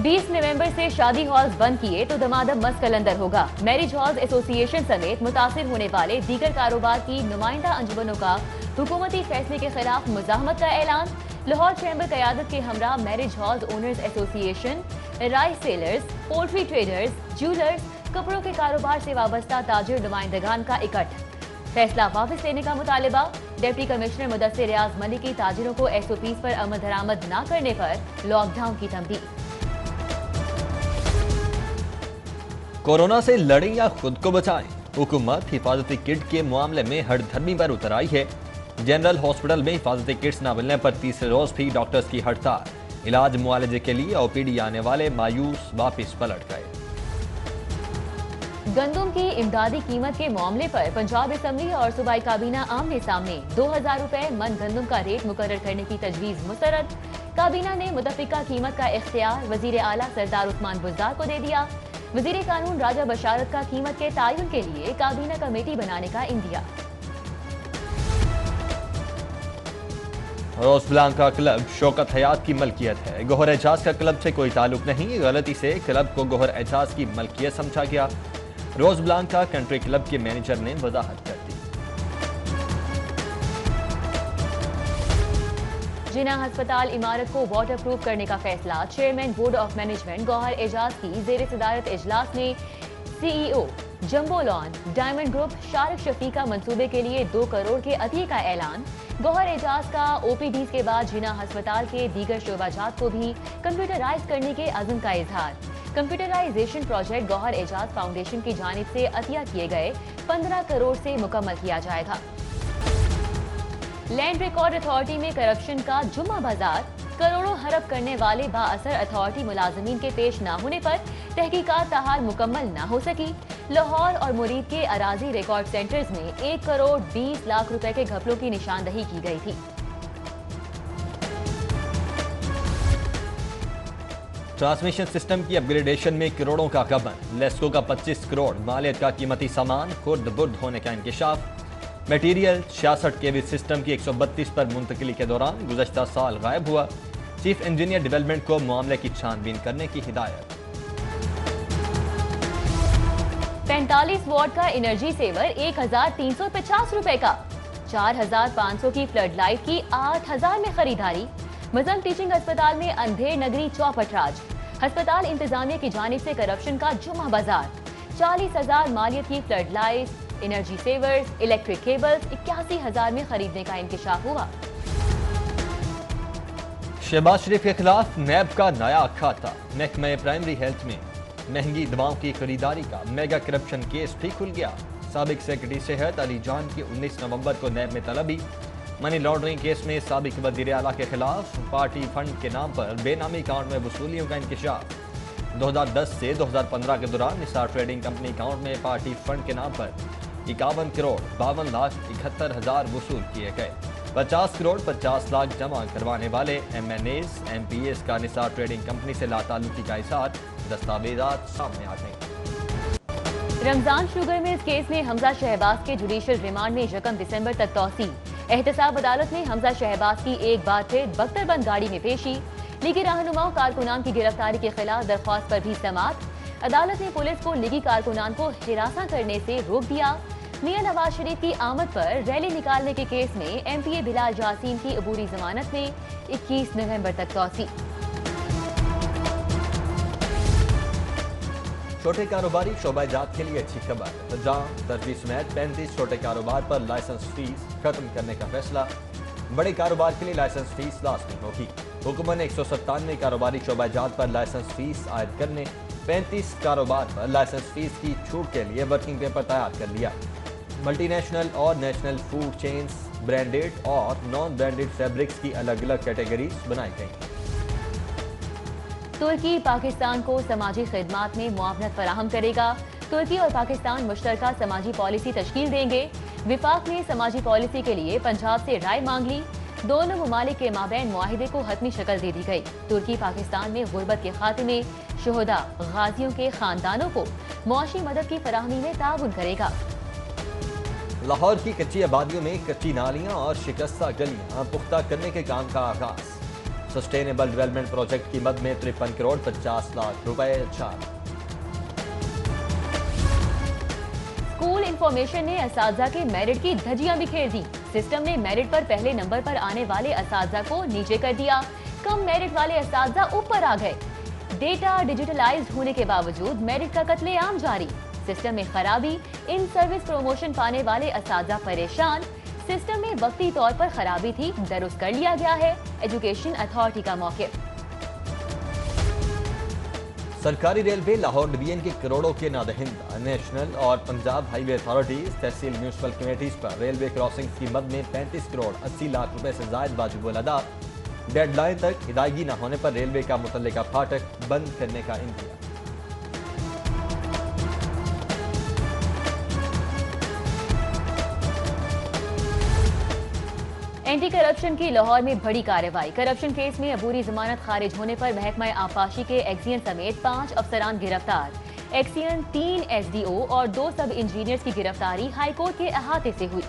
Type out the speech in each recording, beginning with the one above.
20 नवंबर से शादी हॉल्स बंद किए तो दमादम मस्त कलंदर होगा। मैरिज हॉल्स एसोसिएशन समेत मुतासिर होने वाले दीगर कारोबार की नुमाइंदा अंजुमनों का हुकूमती फैसले के खिलाफ मुजाहमत का ऐलान। लाहौर चैम्बर क़यादत के हमरा marriage halls owners association, rice sellers, poultry traders, jewellers, कपड़ों के कारोबार से वाबस्ता ताजिर नुमाइंदगान का इकट्ठ। फैसला वापस लेने का मुतालिबा। डिप्टी कमिश्नर मुदस्सिर रियाज मलिक की ताजिरों को एसओपीज पर अमल दरामद न करने पर लॉकडाउन की तंबीह। कोरोना से लड़ें या खुद को बचाएं, हुकूमत हिफाजती किट के मामले में हड़धर्मी पर उतर आई है। जनरल हॉस्पिटल में हिफाजती किट्स न मिलने पर तीसरे रोज भी डॉक्टर्स की हड़ताल। इलाज मुआलजे के लिए ओपीडी आने वाले मायूस वापिस पलट गए। गंदम की इमदादी कीमत के मामले पर पंजाब असम्बली और सूबाई काबीना आमने सामने। 2000 रुपए मन गंदम का रेट मुकर्रर करने की तजवीज मुस्तरद। काबीना ने मुतफिका कीमत का इख्तियार वजीर आला सरदार उस्मान बुज़दार को दे दिया। वजीर कानून राजा बशारत का कीमत के तयन के लिए काबीना कमेटी बनाने का इंदिया। रोज ब्लांका क्लब शौकत हयात की मलकियत है। गोहर एजाज का क्लब से कोई ताल्लुक नहीं। गलती से क्लब को गोहर एजाज की मलकियत समझा गया। रोज ब्लांका कंट्री क्लब के मैनेजर ने वजाहत कर दी। जिना हस्पताल इमारत को वाटर प्रूफ करने का फैसला। Chairman board of management Gauhar Ejaz की जेर सदारत इजलास में CEO jumbo lawn diamond group Shariq शफीका मंसूबे के लिए 2 करोड़ के अतिये का ऐलान। गौहर एजाज का ओपीडीज के बाद जिना हस्पताल के दीगर शोबाजात को भी कंप्यूटराइज करने के अज़्म का इजहार। Computerization project Gohar Ejaz foundation की जानिब से अतिया किए गए 15 करोड़ से मुकम्मल किया जाएगा। लैंड रिकॉर्ड अथॉरिटी में करप्शन का जुम्मा बाजार। करोड़ों हड़प करने वाले बाअसर अथॉरिटी मुलाजमीन के पेश न होने पर तहकीकात ताहाल मुकम्मल न हो सकी। लाहौर और मुरीद के अराजी रिकॉर्ड सेंटर्स में 1 करोड़ 20 लाख रुपए के घपलों की निशानदही की गई थी। ट्रांसमिशन सिस्टम की अपग्रेडेशन में करोड़ों का गबन। लेस्को का 25 करोड़ मालियत का कीमती सामान खुर्द बुर्द होने का इंकशाफ। मटीरियल 66 केवी सिस्टम की 132 पर मुंतकिली के दौरान गुज़श्ता साल गायब हुआ। चीफ इंजीनियर डेवलपमेंट को मामले की छानबीन करने की हिदायत। 45 वॉट का एनर्जी सेवर 1350 रुपए का। 4500 की फ्लड लाइट की 8000 में खरीदारी। मजम टीचिंग अस्पताल में अंधेर नगरी चौपटराज। अस्पताल इंतजामिया की जानिब से करप्शन का जुम्मा बाजार। 40,000 मालियत की flood light, energy savers, electric cables 81,000 में खरीदने का इंकशाफ हुआ। शहबाज शरीफ के खिलाफ नैब का नया खाता। महकमे प्राइमरी हेल्थ में महंगी दवाओं की खरीदारी का मेगा करप्शन केस भी खुल गया। साबिक सेक्रेटरी सेहत अली जान की 19 नवंबर को नैब में तलबी। मनी लॉन्ड्रिंग केस में साबिक वज़ीर आला के खिलाफ पार्टी फंड के नाम पर बेनामी अकाउंट में वसूलियों का इंकशाफ। 2010 से 2015 के दौरान निसार ट्रेडिंग कंपनी अकाउंट में पार्टी फंड के नाम पर 51 करोड़ 52 लाख 71 हजार वसूल किए गए। 50 करोड़ 50 लाख जमा करवाने वाले MNAs MPAs का निसार ट्रेडिंग कंपनी से लाताल्लुकी का इजहार। दस्तावेजात सामने आ गए। रमजान शुगर मिल्स केस में हमजा शहबाज के जुडिशियल रिमांड में 1 दिसंबर तक तौसी। एहतसाब अदालत में हमजा शहबाज की एक बार फिर बख्तरबंद गाड़ी में पेशी। लीगी रहनुमाओं कारकुनान की गिरफ्तारी के खिलाफ दरख्वास्त पर भी समाअत। अदालत ने पुलिस को लीगी कारकुनान को हिरासा करने से रोक दिया। मियां नवाज शरीफ की आमद पर रैली निकालने के केस में MPA बिलाल जासीम की अबूरी जमानत में 21 नवंबर तक तौसी। छोटे कारोबारी शोबाजात के लिए अच्छी खबर। जहां दर्जी समेत 35 छोटे कारोबार पर लाइसेंस फीस खत्म करने का फैसला। बड़े कारोबार के लिए लाइसेंस फीस लाजमी होगी। हुकूमत ने 197 कारोबारी शोबाजात पर लाइसेंस फीस आयद करने, 35 कारोबार पर लाइसेंस फीस की छूट के लिए वर्किंग पेपर तैयार कर लिया। मल्टी नेशनल और नेशनल फूड चेन्स, ब्रांडेड और नॉन ब्रांडेड फैब्रिक्स की अलग अलग कैटेगरीज बनाई गई। तुर्की पाकिस्तान को समाजी खिदमात में मुआवनत फराहम करेगा। तुर्की और पाकिस्तान मुश्तरका समाजी पॉलिसी तश्कील देंगे। विफाक ने समाजी पॉलिसी के लिए पंजाब से राय मांग ली। दोनों ममालिक के माबैन मुआहिदे को हतमी शक्ल दे दी गई। तुर्की पाकिस्तान में गुर्बत के खात्मे, शुहदा, गाजियों के खानदानों को मुआशी मदद की फराहमी में ताउन करेगा। लाहौर की कच्ची आबादियों में कच्ची नालियां और शिकस्ता गलियां पुख्ता करने के काम का आगाज। सस्टेनेबल डेवलपमेंट प्रोजेक्ट की मद में 53 करोड़ 50 लाख रुपए छाप। स्कूल इंफॉर्मेशन ने असातिज़ा के मेरिट की धज्जियां बिखेर दी। सिस्टम ने मेरिट पर पहले नंबर पर आने वाले असातिज़ा को नीचे कर दिया। कम मेरिट वाले असातिज़ा ऊपर आ गए। डेटा डिजिटलाइज्ड होने के बावजूद मेरिट का कत्लेआम जारी। सिस्टम में खराबी, इन सर्विस प्रमोशन पाने वाले असातिज़ा परेशान। सिस्टम में वक्ती तौर पर खराबी थी, दुरुस्त कर लिया गया है। एजुकेशन अथॉरिटी का मौक़िफ़। सरकारी रेलवे लाहौर डिवीजन के करोड़ों के नादहिंदा नेशनल और पंजाब हाईवे अथॉरिटीज, तहसील म्यूनसिपल कमेटीज पर रेलवे क्रॉसिंग्स की मद में 35 करोड़ 80 लाख रुपए से जायद वाजिबुल अदा। डेडलाइन तक अदायगी न होने पर रेलवे का मुतल्लिका फाटक बंद करने का इंतजाम। एंटी करप्शन की लाहौर में बड़ी कार्रवाई। करप्शन केस में अबूरी जमानत खारिज होने पर महकमा आबपाशी के एक्सियन समेत 5 अफसरान गिरफ्तार। एक्सियन 3 SDO और 2 सब इंजीनियर्स की गिरफ्तारी हाईकोर्ट के अहाते से हुई।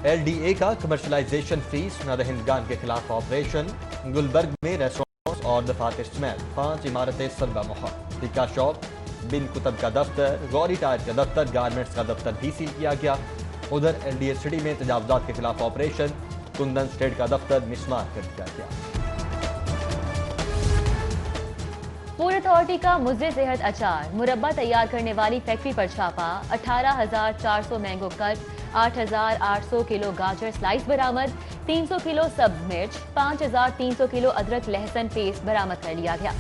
LDA का कमर्शलाइजेशन फीस, नादहिंदगान के खिलाफ ऑपरेशन। गुलबर्ग में रेस्टोरेंट और दफातर समेत 5 इमारतें सदबा मुहर। टिक्का शॉप, बिन कुतब का दफ्तर, गौरी टायर का दफ्तर, गारमेंट्स का दफ्तर भी सील किया गया। उधर LDA सिटी में तजावुजात के खिलाफ ऑपरेशन। कुंदन स्टेट का दफ्तर मिसमार कर दिया गया। फूड अथॉरिटी का मुज़े सेहत अचार, मुरब्बा तैयार करने वाली फैक्ट्री पर छापा। 18,400 मैंगो कट, 8,800 किलो गाजर स्लाइस बरामद। 300 किलो सब्ज मिर्च, 5,300 किलो अदरक लहसुन पेस्ट बरामद कर लिया गया।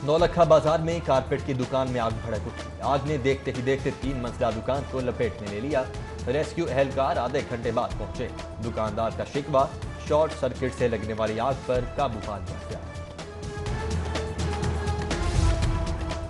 नौलखा बाजार में कारपेट की दुकान में आग भड़क उठी। आग ने देखते ही देखते 3 मंजिला दुकान को लपेट में ले लिया। रेस्क्यू एहलकार आधे घंटे बाद पहुंचे। दुकानदार का शिकवा, शॉर्ट सर्किट से लगने वाली आग पर काबू पा लिया गया।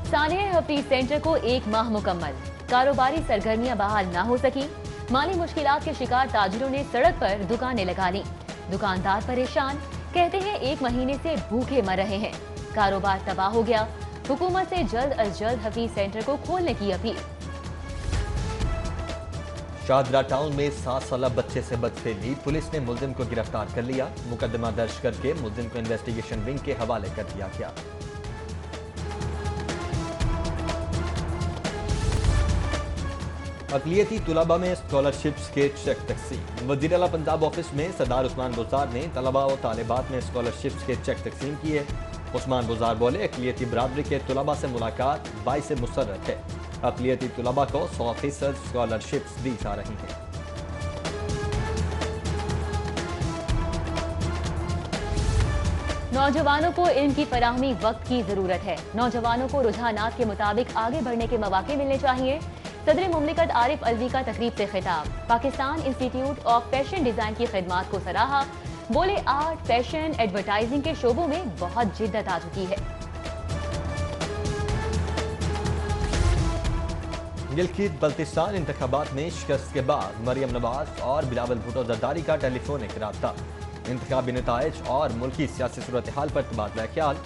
सानिया हफीज सेंटर को 1 माह मुकम्मल। कारोबारी सरगर्मियां बहाल ना हो सकी। माली मुश्किलात के शिकार ताजिरों ने सड़क पर दुकानें लगा ली। दुकानदार परेशान, कहते हैं 1 महीने से भूखे मर रहे हैं। कारोबार तबाह हो गया। हुकूमत से जल्द अज जल्द हफीज सेंटर को खोलने की अपील। शाहदरा टाउन में 7 साला बच्चे से बदफेली, पुलिस ने मुलजिम को गिरफ्तार कर लिया। मुकदमा दर्ज करके मुलजिम को इन्वेस्टिगेशन विंग के हवाले कर दिया गया। अक़लियती तुलबा में स्कॉलरशिप्स के चेक तकसीम। वज़ीर आला पंजाब ऑफिस में सरदार उस्मान बुज़दार ने तलबा और तालिबात में स्कॉलरशिप्स के चेक तकसीम किए। उस्मान बुज़दार बोले, अक़लियती बरादरी के तुलबा से मुलाकात बाइस मुसर्रत है। अक़लियती तुलबा को 100% स्कॉलरशिप्स दी जा रही हैं। नौजवानों को इल्म की फराहमी वक्त की जरूरत है। नौजवानों को रुझानात के मुताबिक आगे बढ़ने के मौके मिलने चाहिए। सदर मुमलिकत आरिफ अलवी का तकरीब से खिताब। Pakistan institute of fashion design की खिदमात को सराहा। बोले, आर्ट, फैशन, एडवर्टाइजिंग के शोबों में बहुत जिद्दत आ चुकी है। गिलगित बल्तिस्तान इंतखाबात में शिकस्त के बाद मरियम नवाज और बिलावल भुट्टो जरदारी का टेलीफोनिक राब्ता। इंतखाबी नताइज और मुल्की सियासी सूरत हाल पर तबादला ख्याल।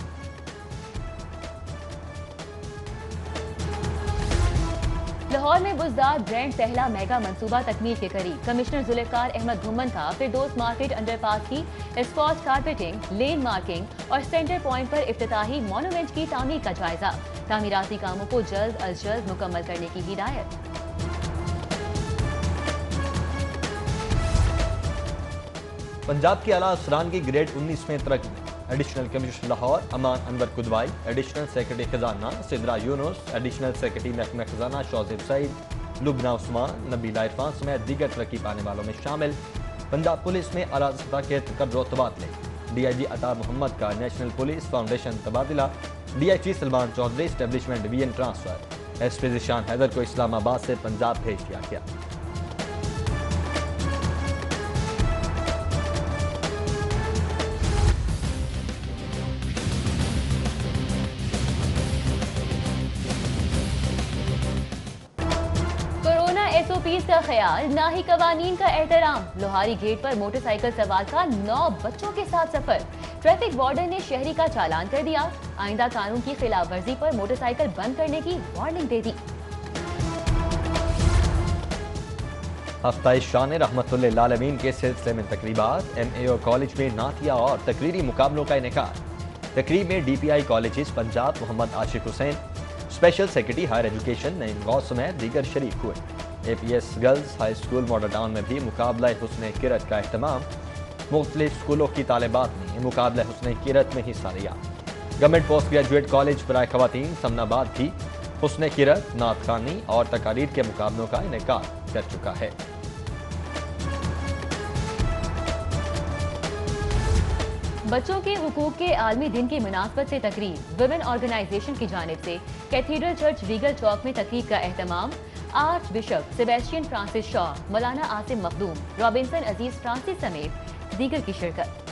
लाहौर में बुज़दार ब्रांड पहला मेगा मंसूबा तकमील के करीब। कमिश्नर जुल्फ़िकार अहमद घुम्मन का फिरदौस मार्केट अंडरपास की एस्फॉल्ट कारपेटिंग, लेन मार्किंग और सेंटर पॉइंट पर इफ्तिताही मॉन्यूमेंट की तामीर का जायजा। तामीराती कामों को जल्द अज जल्द मुकम्मल करने की हिदायत। पंजाब के आला अफसरान की ग्रेड 19 में तरक्की। एडिशनल कमिश्नर लाहौर अमान अनवर कुदवाई, एडिशनल सेक्रेटरी खजाना सिद्रा यूनुस, एडिशनल सेक्रेटरी महकमा खजाना शौजिब सईद, लुबना उस्मान, नबीला इरफान समेत दीगर तरक्की पाने वालों में शामिल। पंजाब पुलिस में आला सतह के तकर्रो तबादले। DIG अता मोहम्मद का नेशनल पुलिस फाउंडेशन तबादला। DIG Salman Chaudhry establishment division transfer. SP Zeeshan Haider को इस्लामाबाद से पंजाब भेज दिया गया। SOPs का ख्याल, ना ही कवानीन का एहतराम। लोहारी गेट पर मोटरसाइकिल सवार का 9 बच्चों के साथ सफर। ट्रैफिक वार्डन ने शहरी का चालान कर दिया। آئندہ قانون کی خلاف ورزی پر موٹر سائیکل بند کرنے کی وارننگ دے دی۔ ہفتہ شان رحمت اللہ العالمین کے سلسلے میں تقریبات، MAO کالج میں نعتیہ اور تقریری مقابلوں کا انعقاد۔ تقریب میں DPI کالجز پنجاب محمد عاشق حسین، اسپیشل سیکرٹری ہائر ایجوکیشن نعیم غوث سمیت دیگر شریک ہوئے۔ APS girls high school model town میں بھی مقابلہ حسن کرت کا اہتمام۔ مختلف اسکولوں کی طالبات نے مقابلہ حسن کرت میں حصہ لیا۔ گورنمنٹ پوسٹ گریجویٹ کالج برائے خواتین سمن آباد بھی حسن کرت، نعت خوانی اور تقاریر کے مقابلوں کا انعقاد کر چکا ہے۔ بچوں کے حقوق کے عالمی دن کی مناسبت سے تقریب، ویمن آرگنائزیشن کی جانب سے کیتھیڈرل چرچ ریگل چوک میں تقریب کا اہتمام۔ آرچ بشپ سیبیسٹین فرانسس شاہ، مولانا عاصم مخدوم، رابنسن عزیز فرانسس سمیت دیگر کی شرکت۔